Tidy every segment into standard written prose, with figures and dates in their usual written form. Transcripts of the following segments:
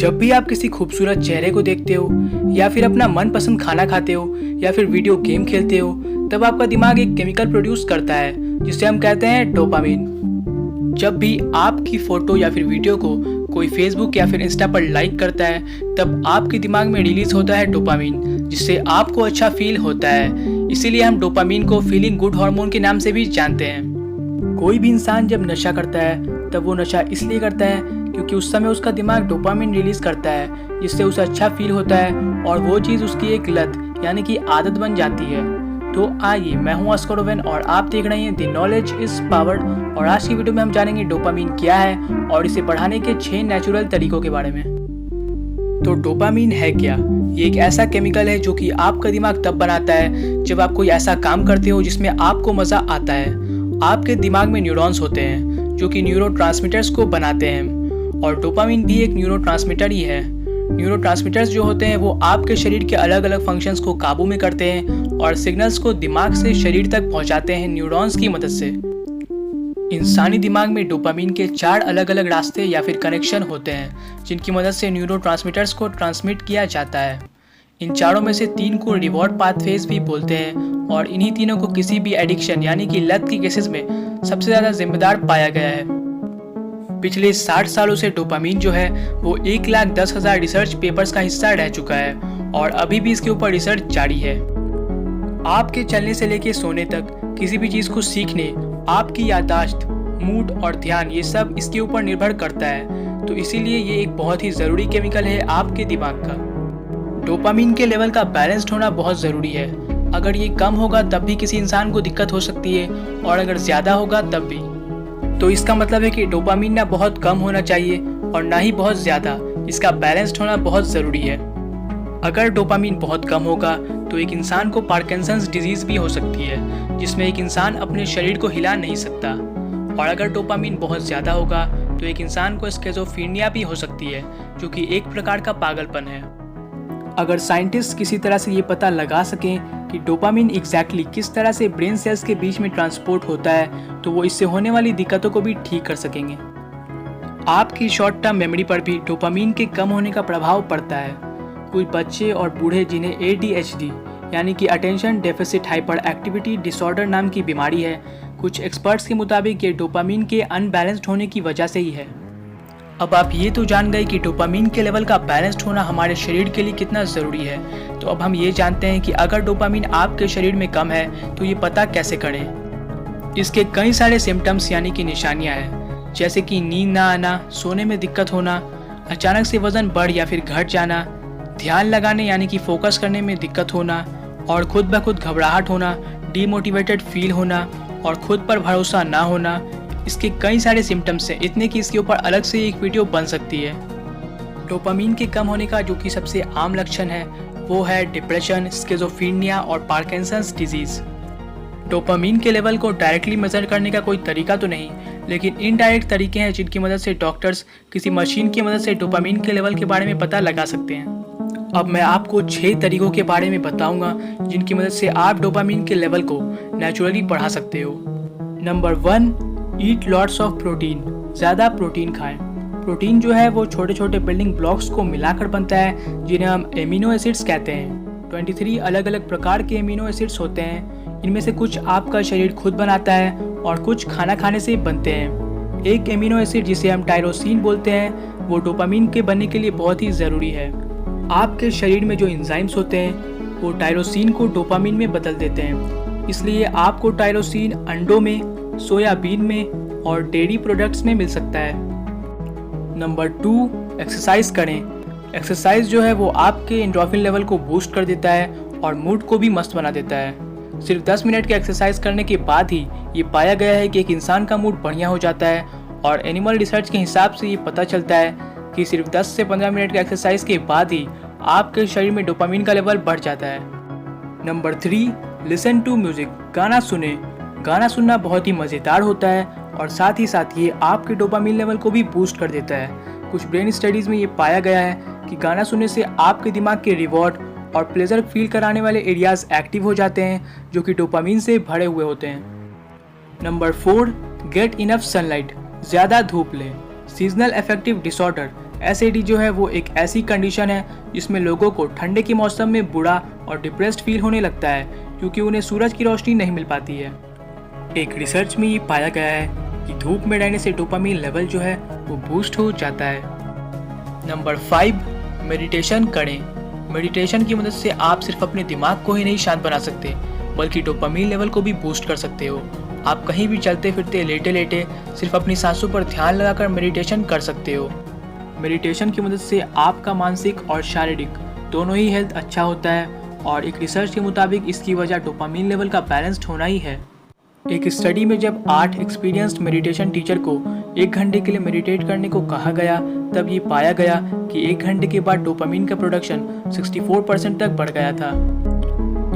जब भी आप किसी खूबसूरत चेहरे को देखते हो या फिर अपना मनपसंद खाना खाते हो या फिर वीडियो गेम खेलते हो, तब आपका दिमाग एक केमिकल प्रोड्यूस करता है जिसे हम कहते हैं डोपामिन। जब भी आपकी फोटो या फिर वीडियो को कोई फेसबुक या फिर इंस्टा पर लाइक करता है, तब आपके दिमाग में रिलीज होता है डोपामिन, जिससे आपको अच्छा फील होता है। इसीलिए हम डोपामिन को फीलिंग गुड हार्मोन के नाम से भी जानते हैं। कोई भी इंसान जब नशा करता है तब वो नशा इसलिए करता है क्योंकि उस समय उसका दिमाग डोपामिन रिलीज करता है, जिससे उसे अच्छा फील होता है और वो चीज़ उसकी एक लत यानी कि आदत बन जाती है। तो आइए, मैं हूं अस्कर ओवेन और आप देख रहे हैं द नॉलेज इज पावर। और आज की वीडियो में हम जानेंगे डोपामिन क्या है और इसे बढ़ाने के 6 नेचुरल तरीकों के बारे में। तो डोपामिन है क्या? ये एक ऐसा केमिकल है जो कि आपका दिमाग तब बनाता है जब आप कोई ऐसा काम करते हो जिसमें आपको मज़ा आता है। आपके दिमाग में न्यूरॉन्स होते हैं जो कि न्यूरोट्रांसमीटर्स को बनाते हैं, और डोपामिन भी एक न्यूरोट्रांसमीटर ही है। न्यूरोट्रांसमीटर्स जो होते हैं वो आपके शरीर के अलग अलग फंक्शंस को काबू में करते हैं और सिग्नल्स को दिमाग से शरीर तक पहुंचाते हैं न्यूरॉन्स की मदद से। इंसानी दिमाग में डोपामिन के 4 अलग अलग रास्ते या फिर कनेक्शन होते हैं जिनकी मदद से न्यूरोट्रांसमीटर्स को ट्रांसमिट किया जाता है। इन चारों में से 3 को रिवॉर्ड पाथवेज भी बोलते हैं, और इन्हीं तीनों को किसी भी एडिक्शन यानी कि लत की केसेस में सबसे ज़्यादा जिम्मेदार पाया गया है। पिछले 60 सालों से डोपामिन जो है वो 1,10,000 रिसर्च पेपर्स का हिस्सा रह चुका है और अभी भी इसके ऊपर रिसर्च जारी है। आपके चलने से लेके सोने तक, किसी भी चीज़ को सीखने, आपकी याददाश्त, मूड और ध्यान, ये सब इसके ऊपर निर्भर करता है। तो इसीलिए ये एक बहुत ही ज़रूरी केमिकल है आपके दिमाग का। डोपामिन के लेवल का बैलेंस्ड होना बहुत ज़रूरी है। अगर ये कम होगा तब भी किसी इंसान को दिक्कत हो सकती है, और अगर ज़्यादा होगा तब भी। तो इसका मतलब है कि डोपामिन ना बहुत कम होना चाहिए और ना ही बहुत ज़्यादा। इसका बैलेंस्ड होना बहुत ज़रूरी है। अगर डोपामिन बहुत कम होगा तो एक इंसान को पार्किंसंस डिजीज़ भी हो सकती है, जिसमें एक इंसान अपने शरीर को हिला नहीं सकता। और अगर डोपामिन बहुत ज़्यादा होगा तो एक इंसान को स्किज़ोफ्रेनिया भी हो सकती है, जो कि एक प्रकार का पागलपन है। अगर साइंटिस्ट किसी तरह से ये पता लगा सकें कि डोपामिन एग्जैक्टली किस तरह से ब्रेन सेल्स के बीच में ट्रांसपोर्ट होता है, तो वो इससे होने वाली दिक्कतों को भी ठीक कर सकेंगे। आपकी शॉर्ट टर्म मेमोरी पर भी डोपामिन के कम होने का प्रभाव पड़ता है। कुछ बच्चे और बूढ़े जिन्हें ADHD यानी कि attention deficit hyper activity disorder नाम की बीमारी है, कुछ एक्सपर्ट्स के मुताबिक ये डोपामिन के अनबैलेंस्ड होने की वजह से ही है। अब आप ये तो जान गए कि डोपामिन के लेवल का बैलेंस्ड होना हमारे शरीर के लिए कितना ज़रूरी है। तो अब हम ये जानते हैं कि अगर डोपामिन आपके शरीर में कम है तो ये पता कैसे करें। इसके कई सारे सिम्टम्स यानी कि निशानियाँ हैं, जैसे कि नींद ना आना, सोने में दिक्कत होना, अचानक से वज़न बढ़ या फिर घट जाना, ध्यान लगाने यानी कि फोकस करने में दिक्कत होना, और खुद ब खुद घबराहट होना, डीमोटिवेटेड फील होना और खुद पर भरोसा ना होना। इसके कई सारे सिम्टम्स हैं, इतने कि इसके ऊपर अलग से एक वीडियो बन सकती है। डोपामिन के कम होने का जो कि सबसे आम लक्षण है वो है डिप्रेशन, स्किज़ोफ्रेनिया और पार्किंसंस डिजीज़। डोपामिन के लेवल को डायरेक्टली मेजर करने का कोई तरीका तो नहीं, लेकिन इनडायरेक्ट तरीके हैं जिनकी मदद से डॉक्टर्स किसी मशीन की मदद से डोपामिन के लेवल के बारे में पता लगा सकते हैं। अब मैं आपको 6 तरीकों के बारे में बताऊंगा जिनकी मदद से आप डोपामिन के लेवल को नेचुरली बढ़ा सकते हो। Number 1, eat lots of protein. ज़्यादा प्रोटीन खाएं। प्रोटीन जो है वो छोटे छोटे बिल्डिंग ब्लॉक्स को मिलाकर बनता है जिन्हें हम एमिनो एसिड्स कहते हैं। 23 अलग अलग प्रकार के एमिनो एसिड्स होते हैं। इनमें से कुछ आपका शरीर खुद बनाता है और कुछ खाना खाने से बनते हैं। एक एमिनो एसिड जिसे हम टायरोसिन बोलते हैं वो डोपामिन के बनने के लिए बहुत ही ज़रूरी है। आपके शरीर में जो एंजाइम्स होते हैं वो टायरोसिन को डोपामिन में बदल देते हैं, इसलिए आपको टायरोसिन अंडों में, सोयाबीन में और डेयरी प्रोडक्ट्स में मिल सकता है। नंबर 2, एक्सरसाइज करें। एक्सरसाइज जो है वो आपके एंडोर्फिन लेवल को बूस्ट कर देता है और मूड को भी मस्त बना देता है। सिर्फ 10 मिनट के एक्सरसाइज करने के बाद ही ये पाया गया है कि एक इंसान का मूड बढ़िया हो जाता है, और एनिमल रिसर्च के हिसाब से ये पता चलता है कि सिर्फ 10 से 15 मिनट के एक्सरसाइज के बाद ही आपके शरीर में डोपामिन का लेवल बढ़ जाता है। Number 3, listen to music. गाना सुने। गाना सुनना बहुत ही मज़ेदार होता है और साथ ही साथ ये आपके डोपामिन लेवल को भी बूस्ट कर देता है। कुछ ब्रेन स्टडीज़ में ये पाया गया है कि गाना सुनने से आपके दिमाग के रिवॉर्ड और प्लेजर फील कराने वाले एरियाज एक्टिव हो जाते हैं जो कि डोपामिन से भरे हुए होते हैं। Number 4, get enough sunlight. ज़्यादा धूप लें। सीजनल अफेक्टिव डिसऑर्डर एसएडी जो है वो एक ऐसी कंडीशन है जिसमें लोगों को ठंडे के मौसम में बुरा और डिप्रेस्ड फील होने लगता है क्योंकि उन्हें सूरज की रोशनी नहीं मिल पाती है। एक रिसर्च में ये पाया गया है कि धूप में रहने से डोपामीन लेवल जो है वो बूस्ट हो जाता है। नंबर 5, मेडिटेशन करें। मेडिटेशन की मदद से आप सिर्फ अपने दिमाग को ही नहीं शांत बना सकते बल्कि डोपामीन लेवल को भी बूस्ट कर सकते हो। आप कहीं भी चलते फिरते लेटे लेटे सिर्फ अपनी सांसों पर ध्यान लगाकर मेडिटेशन कर सकते हो। मेडिटेशन की मदद से आपका मानसिक और शारीरिक दोनों ही हेल्थ अच्छा होता है और एक रिसर्च के मुताबिक इसकी वजह डोपामीन लेवल का बैलेंस्ड होना ही है। एक स्टडी में जब 8 एक्सपीरियंस्ड मेडिटेशन टीचर को 1 घंटे के लिए मेडिटेट करने को कहा गया तब ये पाया गया कि 1 घंटे के बाद डोपामीन का प्रोडक्शन 64% तक बढ़ गया था।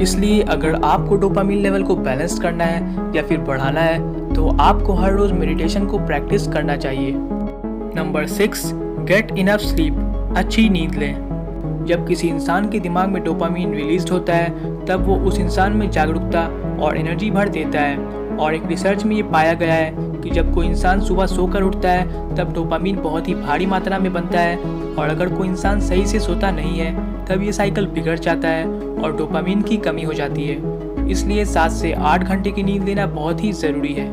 इसलिए अगर आपको डोपामीन लेवल को बैलेंस करना है या फिर बढ़ाना है तो आपको हर रोज मेडिटेशन को प्रैक्टिस करना चाहिए। Number 6, get enough sleep. अच्छी नींद लें। जब किसी इंसान के दिमाग में डोपामीन रिलीज होता है तब वो उस इंसान में जागरूकता और एनर्जी भर देता है और एक रिसर्च में ये पाया गया है कि जब कोई इंसान सुबह सोकर उठता है तब डोपामीन बहुत ही भारी मात्रा में बनता है और अगर कोई इंसान सही से सोता नहीं है तब ये साइकिल बिगड़ जाता है और डोपामीन की कमी हो जाती है। इसलिए 7 से 8 घंटे की नींद लेना बहुत ही ज़रूरी है।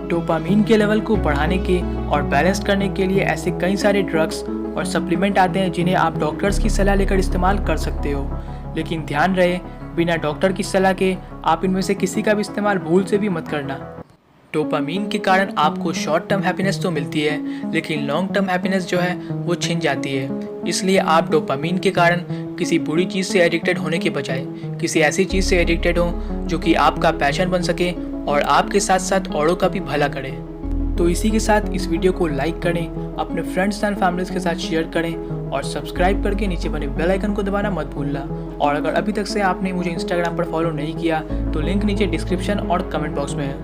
डोपामीन के लेवल को बढ़ाने के और बैलेंस करने के लिए ऐसे कई सारे ड्रग्स और सप्लीमेंट आते हैं जिन्हें आप डॉक्टर्स की सलाह लेकर इस्तेमाल कर सकते हो, लेकिन ध्यान रहे बिना डॉक्टर की सलाह के आप इनमें से किसी का भी इस्तेमाल भूल से भी मत करना। डोपामीन के कारण आपको शॉर्ट टर्म हैप्पीनेस तो मिलती है लेकिन लॉन्ग टर्म हैप्पीनेस जो है वो छिन जाती है। इसलिए आप डोपामीन के कारण किसी बुरी चीज़ से एडिक्टेड होने के बजाय किसी ऐसी चीज़ से एडिक्टेड हो जो कि आपका पैशन बन सके और आपके साथ साथ औरों का भी भला करे। तो इसी के साथ इस वीडियो को लाइक करें, अपने फ्रेंड्स एंड फैमिलीज के साथ शेयर करें और सब्सक्राइब करके नीचे बने बेल आइकन को दबाना मत भूलना। और अगर अभी तक से आपने मुझे इंस्टाग्राम पर फॉलो नहीं किया तो लिंक नीचे डिस्क्रिप्शन और कमेंट बॉक्स में है।